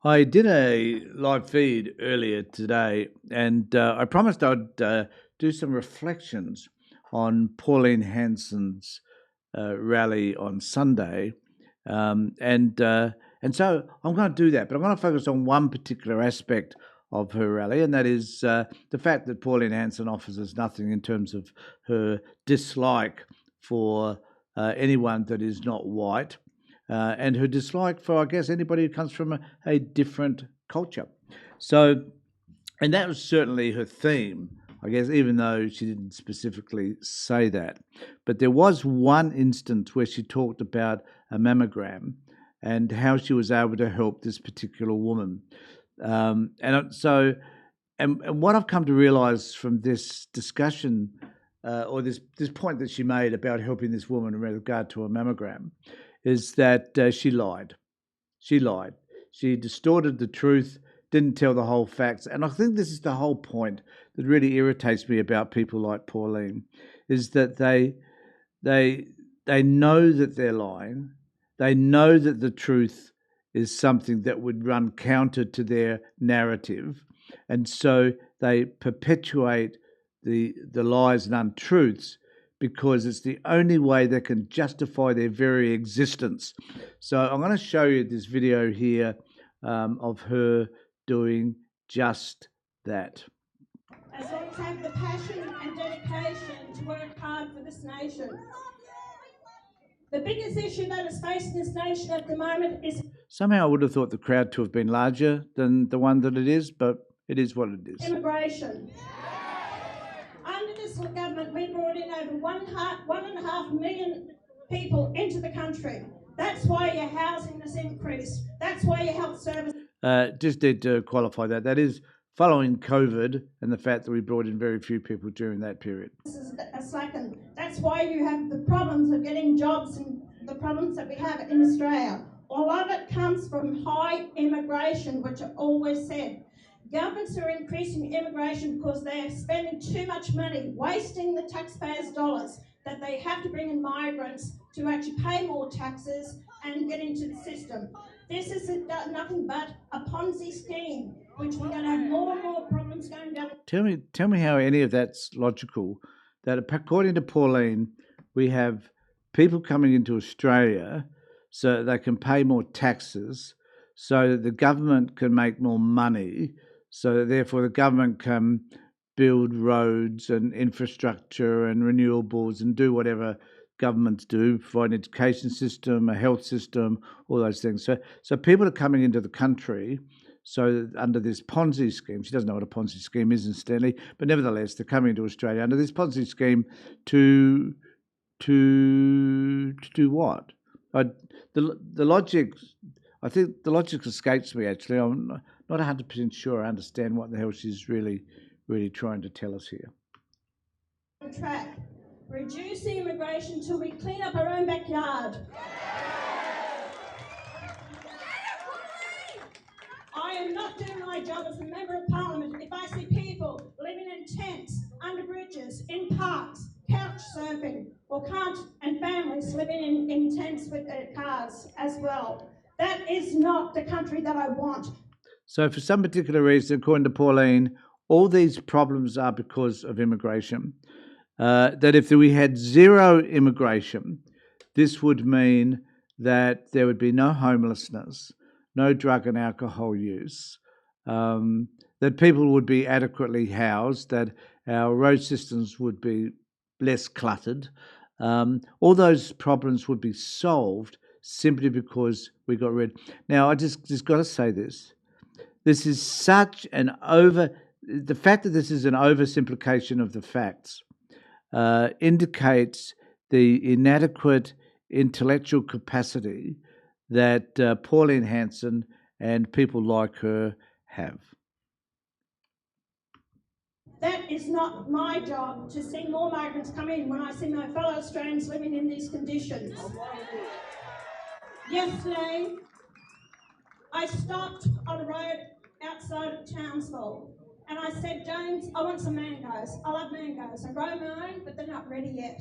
I did a live feed earlier today, and I promised I'd do some reflections on Pauline Hanson's rally on Sunday, um, and uh, and so I'm going to do that. But I'm going to focus on one particular aspect of her rally, and that is the fact that Pauline Hanson offers us nothing in terms of her dislike for anyone that is not white and her dislike for, I guess, anybody who comes from a different culture. So, and that was certainly her theme, I guess, even though she didn't specifically say that. But there was one instance where she talked about a mammogram and how she was able to help this particular woman. And what I've come to realize from this discussion or this point that she made about helping this woman in regard to a mammogram is that she lied. She lied. She distorted the truth, didn't tell the whole facts. And I think this is the whole point that really irritates me about people like Pauline, is that they know that they're lying. They know that the truth is something that would run counter to their narrative. And so they perpetuate the lies and untruths because it's the only way they can justify their very existence. So I'm going to show you this video here of her doing just that. As long as I have the passion and dedication to work hard for this nation. The biggest issue that is facing this nation at the moment is... Somehow I would have thought the crowd to have been larger than the one that it is, but it is what it is. Immigration. Under this government, we brought in over 1.5 million people into the country. That's why your housing has increased. That's why your health service... Just need to qualify that. That is following COVID and the fact that we brought in very few people during that period. This is a slacken. That's why you have the problems of getting jobs and the problems that we have in Australia. A lot of it comes from high immigration, which I always said. Governments are increasing immigration because they're spending too much money, wasting the taxpayers' dollars, that they have to bring in migrants to actually pay more taxes and get into the system. This is nothing but a Ponzi scheme, which we're going to have more and more problems going down. Tell me how any of that's logical. That according to Pauline, we have people coming into Australia so they can pay more taxes, so that the government can make more money, so that therefore the government can build roads and infrastructure and renewables and do whatever governments do, provide an education system, a health system, all those things. So people are coming into the country. So under this Ponzi scheme, she doesn't know what a Ponzi scheme is, incidentally, but nevertheless, they're coming to Australia under this Ponzi scheme to do what? The logic, I think the logic escapes me, actually. I'm not 100% sure I understand what the hell she's really trying to tell us here. Track. Reduce the immigration till we clean up our own backyard. I am not doing my job as a member of parliament if I see people living in tents, under bridges, in parks, couch surfing, and families living in tents with their cars as well. That is not the country that I want. So for some particular reason, according to Pauline, all these problems are because of immigration. That if we had zero immigration, this would mean that there would be no homelessness, no drug and alcohol use, that people would be adequately housed, that our road systems would be less cluttered. All those problems would be solved simply because we got rid. Now, I just got to say this. This is such an the fact that this is an oversimplification of the facts indicates the inadequate intellectual capacity that Pauline Hanson and people like her have. That is not my job to see more migrants come in when I see my fellow Australians living in these conditions. Yesterday, I stopped on a road outside of Townsville and I said, James, I want some mangoes. I love mangoes. I grow my own, but they're not ready yet.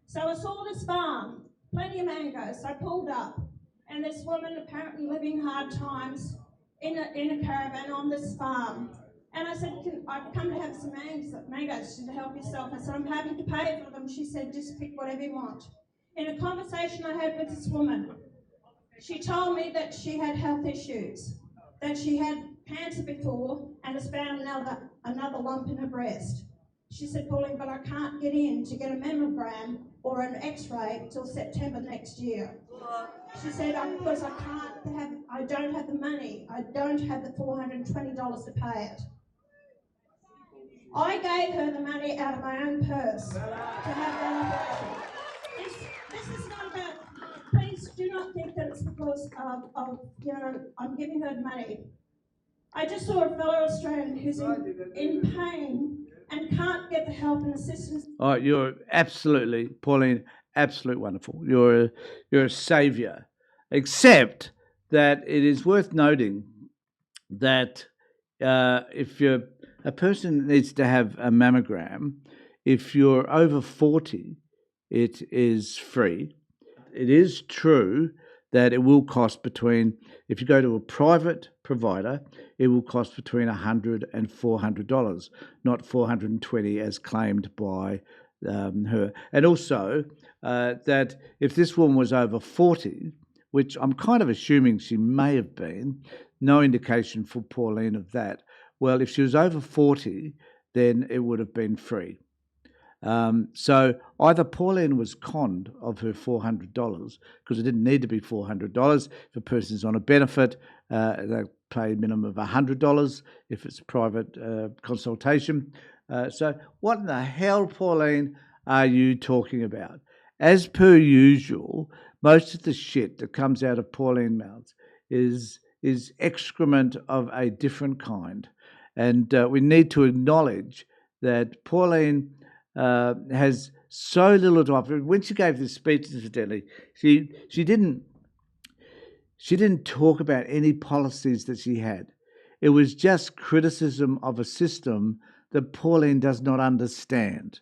So I saw this farm, plenty of mangoes. So I pulled up and this woman, apparently living hard times, in a caravan on this farm. And I said, I've come to have some mangoes to help yourself. I said, I'm happy to pay for them. She said, just pick whatever you want. In a conversation I had with this woman, she told me that she had health issues, that she had cancer before and has found another lump in her breast. She said, Pauline, but I can't get in to get a mammogram or an x-ray till September next year. She said, because I don't have the money. I don't have the $420 to pay it. I gave her the money out of my own purse to have that operation. This is not about, please do not think that it's because I'm giving her money. I just saw a fellow Australian who's in pain and can't get the help and assistance. Oh, you're absolutely, Pauline, absolutely wonderful. You're a saviour. Except that it is worth noting that if a person needs to have a mammogram, if you're over 40, it is free. It is true that it will cost if you go to a private provider, it will cost between $100 and $400, not $420 as claimed by her. And also that if this woman was over 40, which I'm kind of assuming she may have been, no indication for Pauline of that. Well, if she was over 40, then it would have been free. So either Pauline was conned of her $400 because it didn't need to be $400. If a person's on a benefit, they pay a minimum of $100 if it's a private consultation. So what in the hell, Pauline, are you talking about? As per usual, most of the shit that comes out of Pauline's mouth is excrement of a different kind. And we need to acknowledge that Pauline has so little to offer. When she gave this speech, incidentally, she didn't talk about any policies that she had. It was just criticism of a system that Pauline does not understand,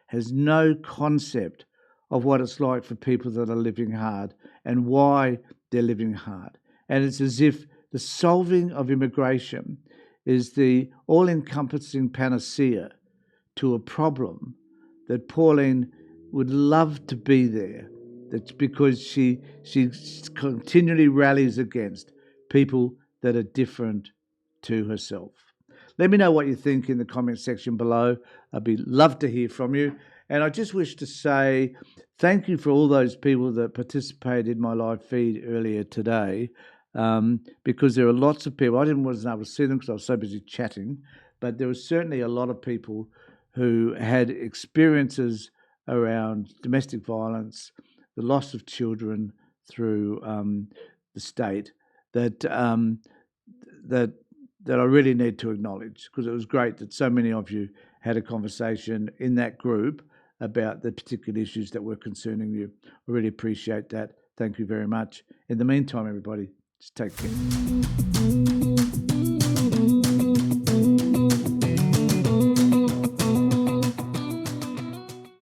has no concept of what it's like for people that are living hard and why they're living hard. And it's as if the solving of immigration is the all-encompassing panacea to a problem that Pauline would love to be there. That's because she continually rallies against people that are different to herself. Let me know what you think in the comment section below. I'd love to hear from you. And I just wish to say thank you for all those people that participated in my live feed earlier today, because there are lots of people. I wasn't able to see them because I was so busy chatting, but there was certainly a lot of people who had experiences around domestic violence, the loss of children through the state that I really need to acknowledge, because it was great that so many of you had a conversation in that group about the particular issues that were concerning you. I really appreciate that. Thank you very much. In the meantime, everybody, just take care.